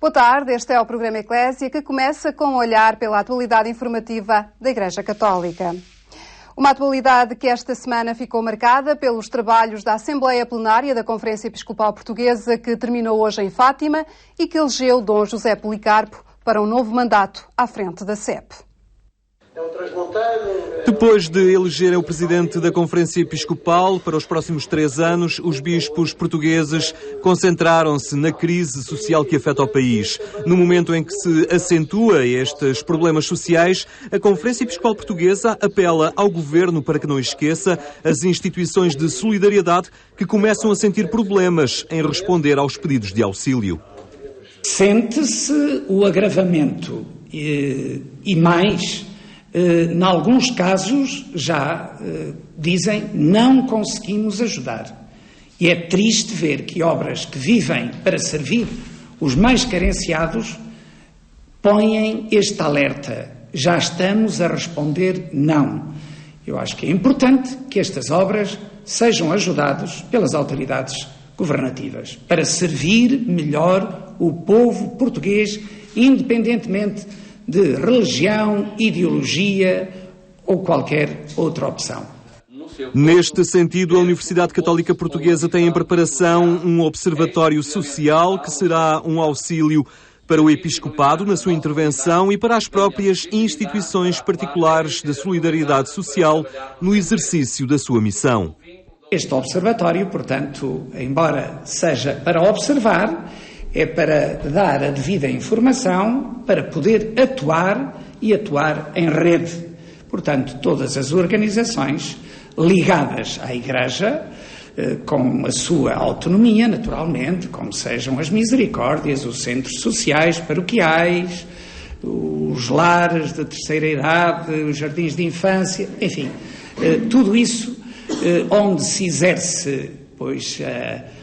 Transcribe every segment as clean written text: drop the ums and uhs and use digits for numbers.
Boa tarde, este é o programa Eclésia que começa com um olhar pela atualidade informativa da Igreja Católica. Uma atualidade que esta semana ficou marcada pelos trabalhos da Assembleia Plenária da Conferência Episcopal Portuguesa que terminou hoje em Fátima e que elegeu Dom José Policarpo para um novo mandato à frente da SEP. Depois de elegerem o presidente da Conferência Episcopal para os próximos 3 anos, os bispos portugueses concentraram-se na crise social que afeta o país. No momento em que se acentua estes problemas sociais, a Conferência Episcopal Portuguesa apela ao governo para que não esqueça as instituições de solidariedade que começam a sentir problemas em responder aos pedidos de auxílio. Sente-se o agravamento e mais... em alguns casos já dizem não conseguimos ajudar. E é triste ver que obras que vivem para servir os mais carenciados põem este alerta. Já estamos a responder não. Eu acho que é importante que estas obras sejam ajudadas pelas autoridades governativas para servir melhor o povo português, independentemente de religião, ideologia ou qualquer outra opção. Neste sentido, a Universidade Católica Portuguesa tem em preparação um observatório social que será um auxílio para o Episcopado na sua intervenção e para as próprias instituições particulares de solidariedade social no exercício da sua missão. Este observatório, portanto, embora seja para observar, é para dar a devida informação, para poder atuar e atuar em rede. Portanto, todas as organizações ligadas à Igreja, com a sua autonomia, naturalmente, como sejam as misericórdias, os centros sociais paroquiais, os lares de terceira idade, os jardins de infância, enfim, tudo isso onde se exerce, pois,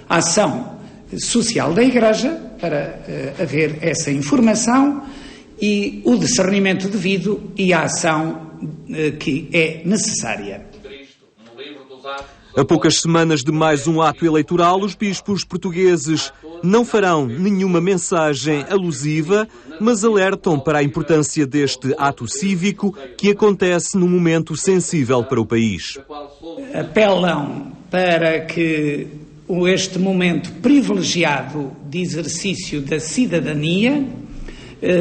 a ação social da Igreja para haver essa informação e o discernimento devido e a ação que é necessária. A poucas semanas de mais um ato eleitoral, os bispos portugueses não farão nenhuma mensagem alusiva, mas alertam para a importância deste ato cívico que acontece num momento sensível para o país. Apelam para que este momento privilegiado de exercício da cidadania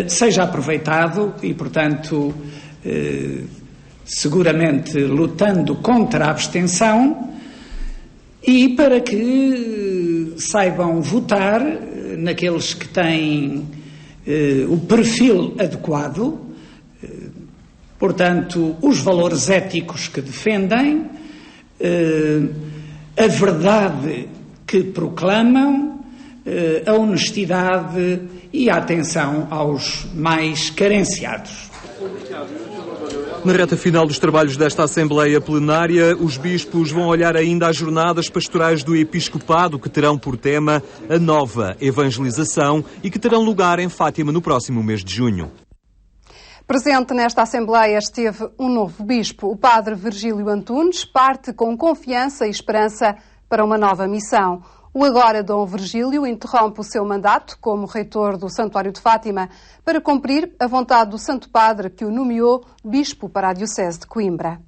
seja aproveitado e, portanto, seguramente lutando contra a abstenção e para que saibam votar naqueles que têm o perfil adequado, portanto, os valores éticos que defendem, a verdade que proclamam, a honestidade e a atenção aos mais carenciados. Na reta final dos trabalhos desta Assembleia Plenária, os bispos vão olhar ainda às jornadas pastorais do Episcopado, que terão por tema a nova evangelização e que terão lugar em Fátima no próximo mês de junho. Presente nesta Assembleia esteve um novo bispo. O padre Virgílio Antunes parte com confiança e esperança para uma nova missão. O agora Dom Virgílio interrompe o seu mandato como reitor do Santuário de Fátima para cumprir a vontade do Santo Padre que o nomeou bispo para a Diocese de Coimbra.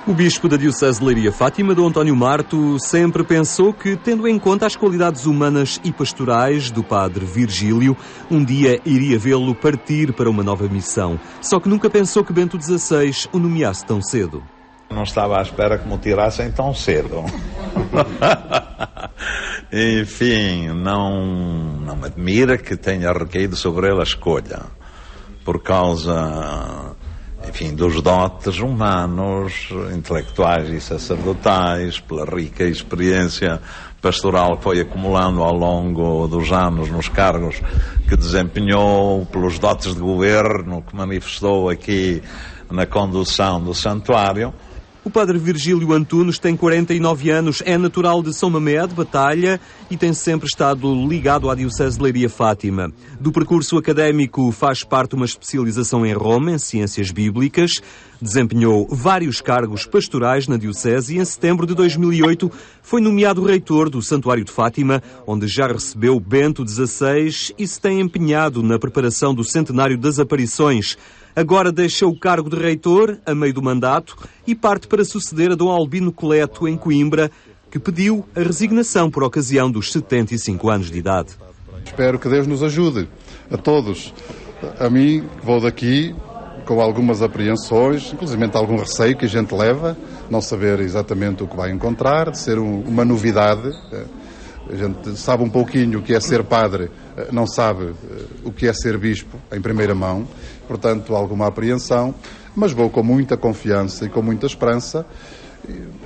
O bispo da Diocese de Leiria Fátima, Dom António Marto, sempre pensou que, tendo em conta as qualidades humanas e pastorais do padre Virgílio, um dia iria vê-lo partir para uma nova missão. Só que nunca pensou que Bento XVI o nomeasse tão cedo. Não estava à espera que me tirassem tão cedo. Enfim, não me admira que tenha recaído sobre ele a escolha, por causa, enfim, dos dotes humanos, intelectuais e sacerdotais, pela rica experiência pastoral que foi acumulando ao longo dos anos nos cargos que desempenhou, pelos dotes de governo que manifestou aqui na condução do santuário. O padre Virgílio Antunes tem 49 anos, é natural de São Mamede, Batalha, e tem sempre estado ligado à Diocese de Leiria-Fátima. Do percurso académico faz parte uma especialização em Roma, em Ciências Bíblicas. Desempenhou vários cargos pastorais na Diocese e em setembro de 2008 foi nomeado reitor do Santuário de Fátima, onde já recebeu Bento XVI e se tem empenhado na preparação do centenário das aparições. Agora deixa o cargo de reitor, a meio do mandato, e parte para suceder a Dom Albino Coleto, em Coimbra, que pediu a resignação por ocasião dos 75 anos de idade. Espero que Deus nos ajude, a todos. A mim, que vou daqui com algumas apreensões, inclusive algum receio que a gente leva, não saber exatamente o que vai encontrar, de ser uma novidade. A gente sabe um pouquinho o que é ser padre, não sabe o que é ser bispo em primeira mão, portanto alguma apreensão, mas vou com muita confiança e com muita esperança.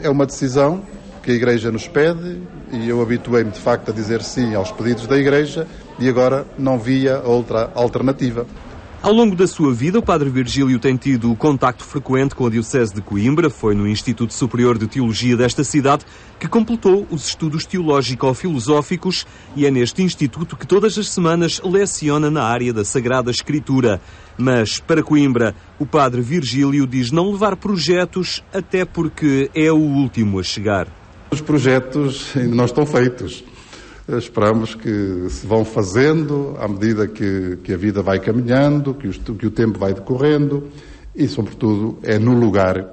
É uma decisão que a Igreja nos pede e eu habituei-me de facto a dizer sim aos pedidos da Igreja e agora não via outra alternativa. Ao longo da sua vida, o padre Virgílio tem tido contacto frequente com a Diocese de Coimbra. Foi no Instituto Superior de Teologia desta cidade que completou os estudos teológico-filosóficos e é neste instituto que todas as semanas leciona na área da Sagrada Escritura. Mas, para Coimbra, o padre Virgílio diz não levar projetos, até porque é o último a chegar. Os projetos ainda não estão feitos. Esperamos que se vão fazendo à medida que a vida vai caminhando, que o tempo vai decorrendo e, sobretudo, é no lugar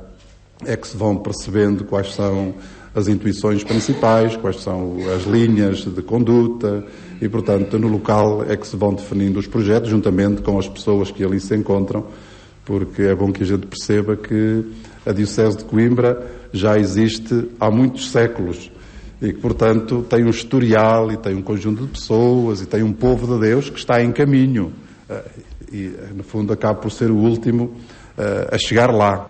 é que se vão percebendo quais são as intuições principais, quais são as linhas de conduta e, portanto, no local é que se vão definindo os projetos juntamente com as pessoas que ali se encontram, porque é bom que a gente perceba que a Diocese de Coimbra já existe há muitos séculos e que, portanto, tem um historial e tem um conjunto de pessoas e tem um povo de Deus que está em caminho e, no fundo, acaba por ser o último a chegar lá.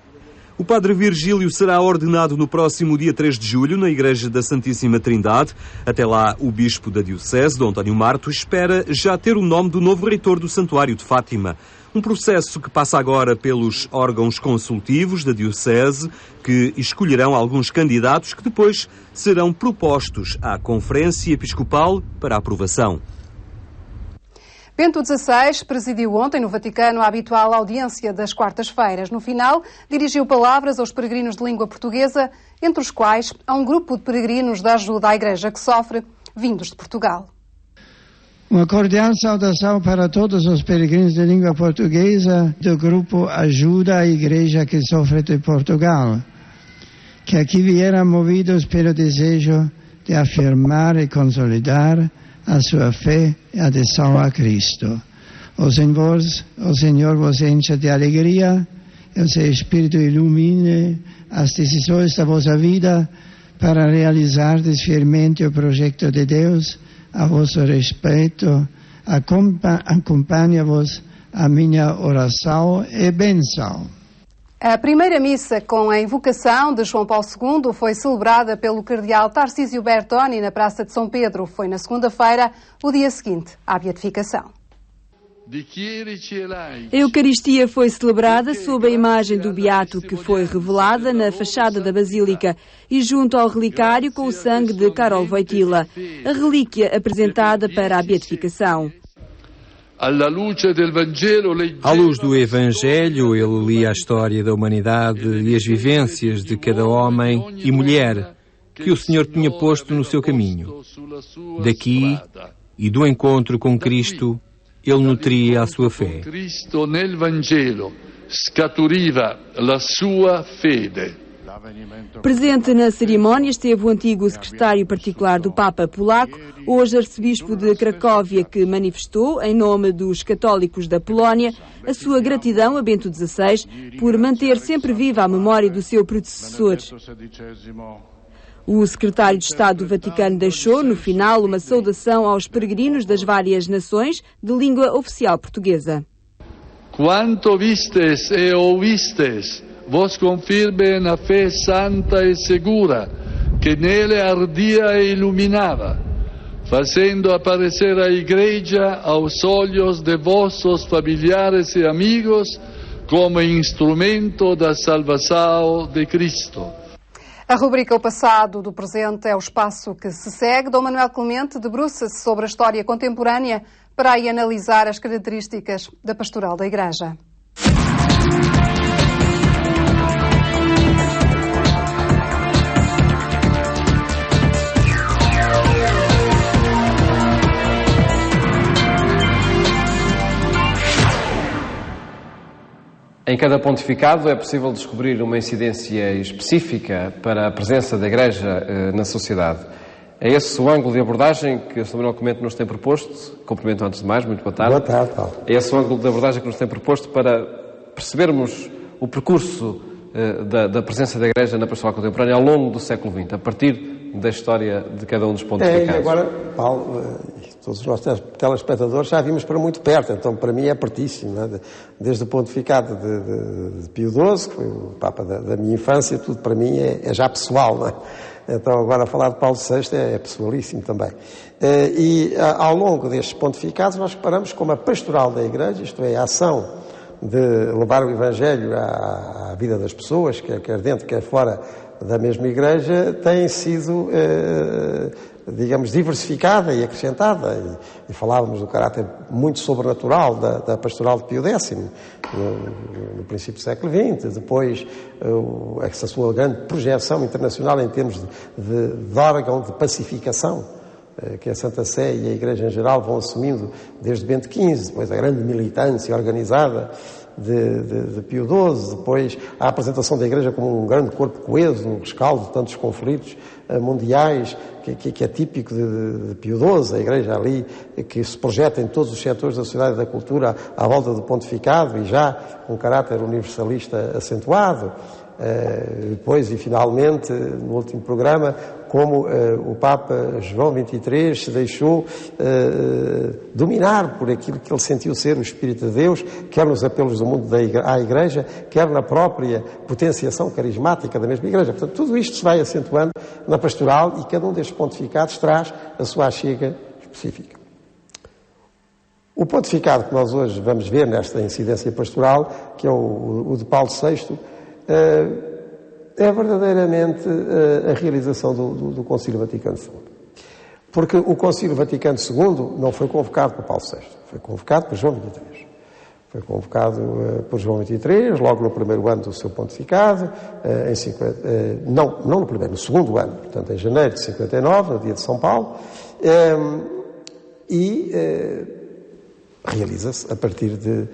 O padre Virgílio será ordenado no próximo dia 3 de julho na Igreja da Santíssima Trindade. Até lá, o bispo da Diocese, Dom António Marto, espera já ter o nome do novo reitor do Santuário de Fátima. Um processo que passa agora pelos órgãos consultivos da Diocese, que escolherão alguns candidatos que depois serão propostos à Conferência Episcopal para aprovação. Bento XVI presidiu ontem no Vaticano a habitual audiência das quartas-feiras. No final, dirigiu palavras aos peregrinos de língua portuguesa, entre os quais há um grupo de peregrinos da ajuda à Igreja que sofre, vindos de Portugal. Uma cordial saudação para todos os peregrinos de língua portuguesa do grupo Ajuda à Igreja que Sofre de Portugal, que aqui vieram movidos pelo desejo de afirmar e consolidar a sua fé e adesão a Cristo. O Senhor vos encha de alegria e o seu Espírito ilumine as decisões da vossa vida para realizar fielmente o projeto de Deus a vosso respeito. Acompanha-vos a minha oração e bênção. A primeira missa com a invocação de João Paulo II foi celebrada pelo cardeal Tarcísio Bertoni na Praça de São Pedro. Foi na segunda-feira, o dia seguinte à beatificação. A Eucaristia foi celebrada sob a imagem do Beato que foi revelada na fachada da Basílica e junto ao relicário com o sangue de Karol Wojtyla, a relíquia apresentada para a beatificação. À luz do Evangelho, ele lia a história da humanidade e as vivências de cada homem e mulher que o Senhor tinha posto no seu caminho. Daqui e do encontro com Cristo, ele nutria a sua fé. Cristo nel Vangelo scaturiva la sua fede. Presente na cerimónia esteve o antigo secretário particular do Papa polaco, hoje arcebispo de Cracóvia, que manifestou, em nome dos católicos da Polónia, a sua gratidão a Bento XVI por manter sempre viva a memória do seu predecessor. O secretário de Estado do Vaticano deixou, no final, uma saudação aos peregrinos das várias nações de língua oficial portuguesa. Quanto vistes e ouvistes, vos confirme na fé santa e segura, que nele ardia e iluminava, fazendo aparecer a Igreja aos olhos de vossos familiares e amigos como instrumento da salvação de Cristo. A rubrica O Passado do Presente é o espaço que se segue. Dom Manuel Clemente debruça-se sobre a história contemporânea para aí analisar as características da pastoral da Igreja. Em cada pontificado é possível descobrir uma incidência específica para a presença da Igreja na sociedade. É esse o ângulo de abordagem que o Sr. Manuel Clemente nos tem proposto. Cumprimento antes de mais, muito boa tarde. Boa tarde, Paulo. É esse o ângulo de abordagem que nos tem proposto para percebermos o percurso da presença da Igreja na pastoral contemporânea ao longo do século XX, a partir da história de cada um dos pontificados. E agora, Paulo, todos os nossos telespectadores já vimos para muito perto, então para mim é pertíssimo, não é? Desde o pontificado de Pio XII, que foi o Papa da minha infância, tudo para mim é já pessoal, não é? Então agora falar de Paulo VI é pessoalíssimo também. E ao longo destes pontificados nós reparamos como a pastoral da Igreja, isto é, a ação de levar o Evangelho à vida das pessoas, quer dentro, quer fora da mesma Igreja, tem sido, digamos, diversificada e acrescentada. E falávamos do caráter muito sobrenatural da pastoral de Pio X, no princípio do século XX, depois essa sua grande projeção internacional em termos de órgão de pacificação, que a Santa Sé e a Igreja em geral vão assumindo desde Bento XV, depois a grande militância organizada de Pio XII, depois a apresentação da Igreja como um grande corpo coeso, no rescaldo de tantos conflitos mundiais, que é típico de Pio XII, a Igreja ali que se projeta em todos os setores da sociedade e da cultura à volta do pontificado e já com um caráter universalista acentuado. Depois, e finalmente, no último programa, como o Papa João XXIII se deixou dominar por aquilo que ele sentiu ser o Espírito de Deus, quer nos apelos do mundo à Igreja, quer na própria potenciação carismática da mesma Igreja. Portanto, tudo isto se vai acentuando na pastoral e cada um destes pontificados traz a sua achega específica. O pontificado que nós hoje vamos ver nesta incidência pastoral, que é o de Paulo VI, é verdadeiramente a realização do Concílio Vaticano II. Porque o Concílio Vaticano II não foi convocado por Paulo VI, foi convocado por João XXIII. Foi convocado por João XXIII, logo no primeiro ano do seu pontificado, não no primeiro, no segundo ano, portanto em janeiro de 59, no dia de São Paulo, e realiza-se a partir de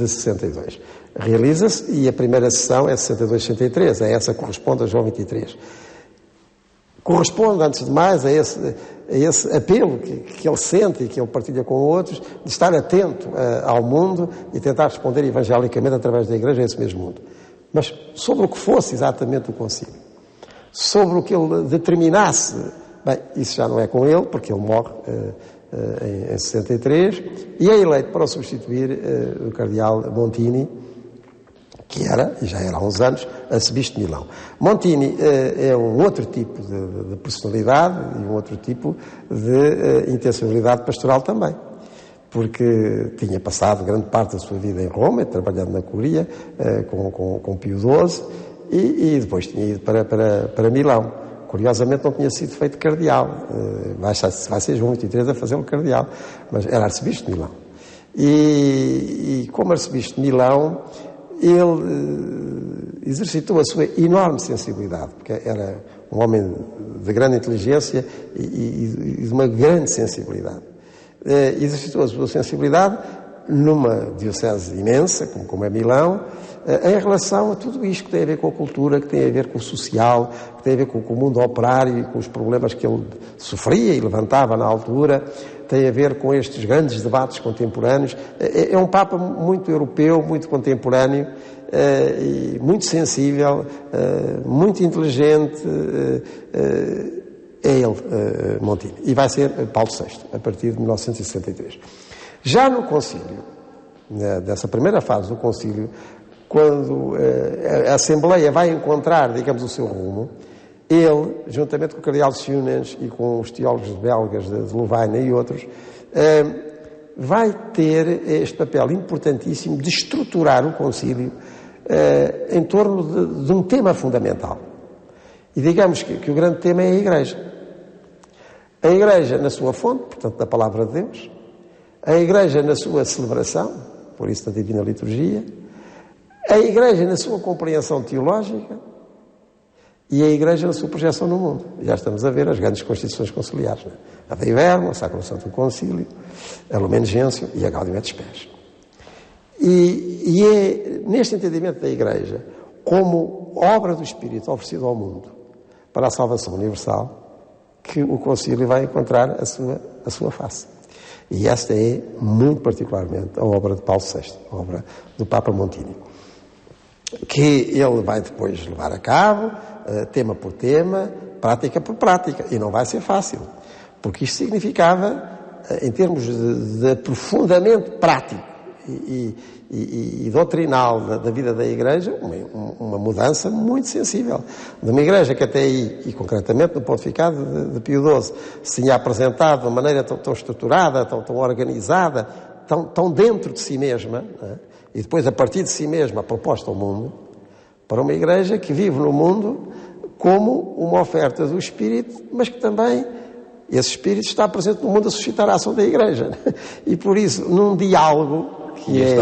62. Realiza-se e a primeira sessão é 62-63, a essa corresponde a João XXIII. Corresponde, antes de mais, a esse apelo que ele sente e que ele partilha com outros, de estar atento ao mundo e tentar responder evangelicamente através da Igreja a esse mesmo mundo. Mas sobre o que fosse exatamente o concílio, sobre o que ele determinasse, bem, isso já não é com ele, porque ele morre em 63, e é eleito para o substituir o cardeal Montini, que era, e já era há uns anos, arcebispo de Milão. Montini é um outro tipo de personalidade e um outro tipo de intencionalidade pastoral também, porque tinha passado grande parte da sua vida em Roma, trabalhando na Curia, com Pio XII, e depois tinha ido para Milão. Curiosamente não tinha sido feito cardeal, vai ser João XXIII a fazê-lo cardeal, mas era arcebispo de Milão. E como arcebispo de Milão, ele exercitou a sua enorme sensibilidade, porque era um homem de grande inteligência e de uma grande sensibilidade. Exercitou a sua sensibilidade numa diocese imensa, como é Milão, em relação a tudo isto que tem a ver com a cultura, que tem a ver com o social, que tem a ver com o mundo operário e com os problemas que ele sofria e levantava na altura, tem a ver com estes grandes debates contemporâneos. É um Papa muito europeu, muito contemporâneo, e muito sensível, muito inteligente. É ele, Montini. E vai ser Paulo VI, a partir de 1963. Já no concílio, dessa primeira fase do concílio, quando a Assembleia vai encontrar, digamos, o seu rumo, ele, juntamente com o cardeal Siunens e com os teólogos belgas de Louvaina e outros, vai ter este papel importantíssimo de estruturar o concílio em torno de um tema fundamental. E digamos que o grande tema é a Igreja. A Igreja na sua fonte, portanto, na Palavra de Deus, a Igreja na sua celebração, por isso da Divina Liturgia, a Igreja na sua compreensão teológica e a Igreja na sua projeção no mundo. Já estamos a ver as grandes constituições conciliares, né? A Dei Verbum, a Sacro Sanctum Concílio, a Lumen Gentium e a Gaudium et Spes. E é neste entendimento da Igreja, como obra do Espírito oferecida ao mundo para a salvação universal, que o concílio vai encontrar a sua face. E esta é, muito particularmente, a obra de Paulo VI, a obra do Papa Montini, que ele vai depois levar a cabo, tema por tema, prática por prática, e não vai ser fácil, porque isto significava, em termos de aprofundamento prático e doutrinal da vida da Igreja, uma mudança muito sensível. De uma Igreja que até aí, e concretamente no pontificado de Pio XII, se tinha apresentado de uma maneira tão estruturada, tão organizada, tão dentro de si mesma, né? E depois a partir de si mesma proposta ao mundo, para uma Igreja que vive no mundo como uma oferta do Espírito, mas que também esse Espírito está presente no mundo a suscitar a ação da Igreja. Né? E por isso, num diálogo que é,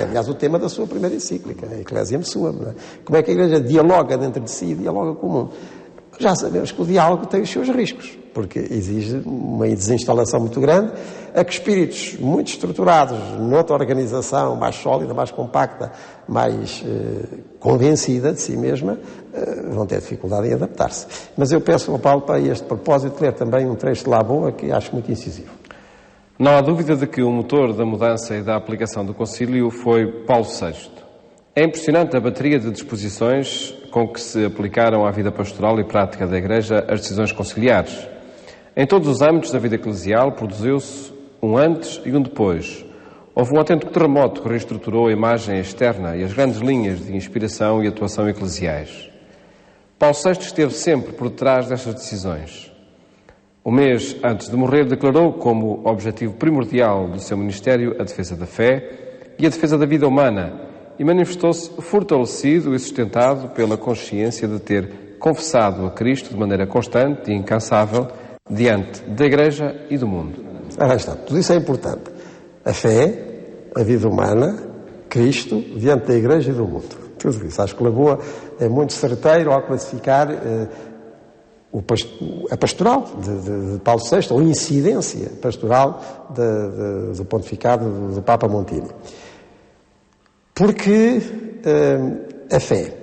aliás, o tema da sua primeira encíclica, a Ecclesiam Suam. Não é? Como é que a Igreja dialoga dentro de si e dialoga com o mundo? Já sabemos que o diálogo tem os seus riscos, porque exige uma desinstalação muito grande, a que espíritos muito estruturados, noutra organização mais sólida, mais compacta, mais convencida de si mesma, vão ter dificuldade em adaptar-se. Mas eu peço ao Paulo, para este propósito, ler também um trecho de Laboa que acho muito incisivo. Não há dúvida de que o motor da mudança e da aplicação do concílio foi Paulo VI. É impressionante a bateria de disposições com que se aplicaram à vida pastoral e prática da Igreja as decisões conciliares. Em todos os âmbitos da vida eclesial produziu-se um antes e um depois. Houve um autêntico terremoto que reestruturou a imagem externa e as grandes linhas de inspiração e atuação eclesiais. Paulo VI esteve sempre por detrás destas decisões. Um mês antes de morrer, declarou como objetivo primordial do seu ministério a defesa da fé e a defesa da vida humana e manifestou-se fortalecido e sustentado pela consciência de ter confessado a Cristo de maneira constante e incansável diante da Igreja e do mundo. Ora está, tudo isso é importante. A fé, a vida humana, Cristo, diante da Igreja e do mundo. Tudo isso. Acho que Laboa é muito certeiro ao classificar a pastoral de Paulo VI, ou a incidência pastoral do pontificado do Papa Montini. Porque a fé,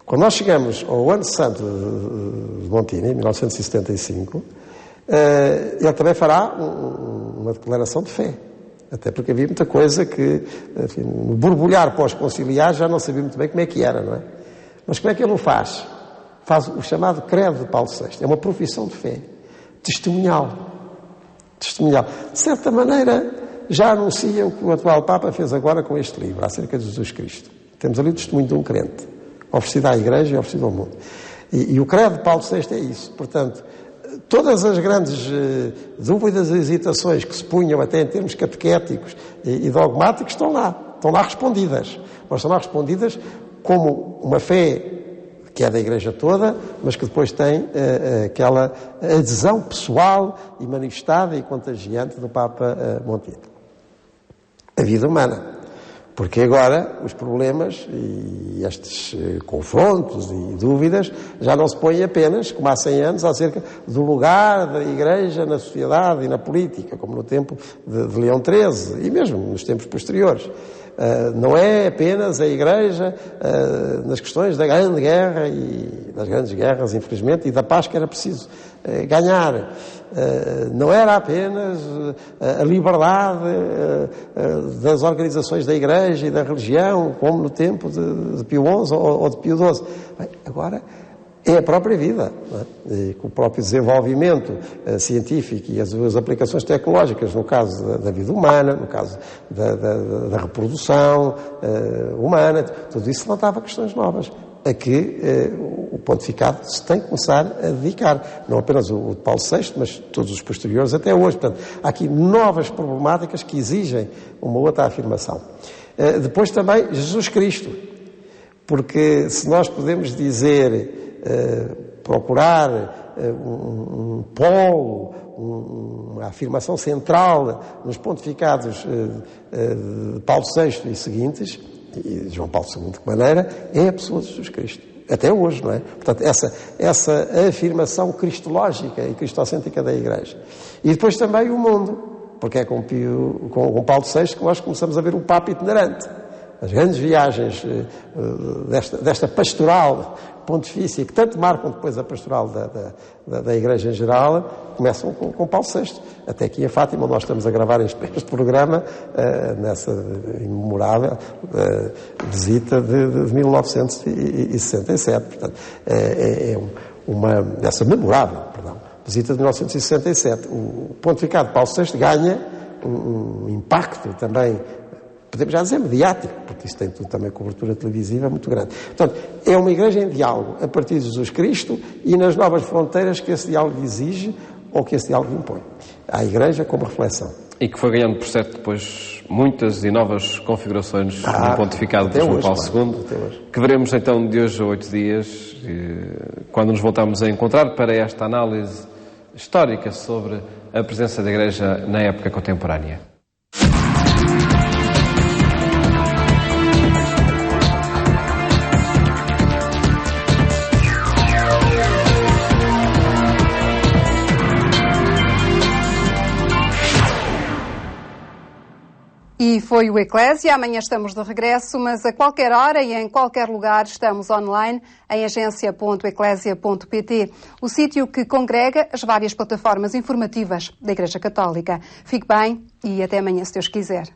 quando nós chegamos ao ano santo de Montini, 1975, ele também fará uma declaração de fé. Até porque havia muita coisa que, enfim, no borbulhar pós-conciliar, já não sabia muito bem como é que era, não é? Mas como é que ele o faz? Faz o chamado credo de Paulo VI. É uma profissão de fé, testemunhal. Testemunhal. De certa maneira, já anuncia o que o atual Papa fez agora com este livro, acerca de Jesus Cristo. Temos ali o testemunho de um crente, oferecido à Igreja e oferecido ao mundo. E o credo de Paulo VI é isso. Portanto, todas as grandes dúvidas e hesitações que se punham até em termos catequéticos e dogmáticos estão lá respondidas. Mas estão lá respondidas como uma fé que é da Igreja toda, mas que depois tem aquela adesão pessoal e manifestada e contagiante do Papa Montini. A vida humana. Porque agora os problemas e estes confrontos e dúvidas já não se põem apenas, como há 100 anos, acerca do lugar da Igreja na sociedade e na política, como no tempo de Leão XIII e mesmo nos tempos posteriores. Não é apenas a Igreja nas questões da Grande Guerra e das grandes guerras, infelizmente, e da paz que era preciso ganhar. Não era apenas a liberdade das organizações da Igreja e da religião, como no tempo de Pio XI ou de Pio XII. Bem, agora é a própria vida, não é? E com o próprio desenvolvimento científico e as suas aplicações tecnológicas, no caso da vida humana, no caso da reprodução humana, tudo isso levantava questões novas, a que o pontificado se tem que começar a dedicar. Não apenas o de Paulo VI, mas todos os posteriores até hoje. Portanto, há aqui novas problemáticas que exigem uma outra afirmação. Depois também Jesus Cristo. Porque se nós podemos dizer, procurar um polo, uma afirmação central nos pontificados de Paulo VI e seguintes, e João Paulo II de que maneira, é a pessoa de Jesus Cristo. Até hoje, não é? Portanto, essa afirmação cristológica e cristocêntrica da Igreja. E depois também o mundo, porque é com Paulo VI que nós começamos a ver o Papa itinerante. As grandes viagens desta pastoral pontifícia, que tanto marcam depois a pastoral da Igreja em geral, começam com Paulo VI. Até aqui em Fátima, nós estamos a gravar este programa nessa imemorável visita de 1967. Portanto, essa memorável, visita de 1967. O pontificado de Paulo VI ganha um impacto também, podemos já dizer, mediático, porque isso tem tudo também cobertura televisiva muito grande. Portanto, é uma igreja em diálogo a partir de Jesus Cristo e nas novas fronteiras que esse diálogo exige ou que esse diálogo impõe. A igreja como reflexão. E que foi ganhando, por certo, depois muitas e novas configurações no pontificado de João Paulo II, que veremos então de hoje a 8 dias, quando nos voltamos a encontrar para esta análise histórica sobre a presença da igreja na época contemporânea. E foi o Eclésia. Amanhã estamos de regresso, mas a qualquer hora e em qualquer lugar estamos online em agência.eclésia.pt, o sítio que congrega as várias plataformas informativas da Igreja Católica. Fique bem e até amanhã, se Deus quiser.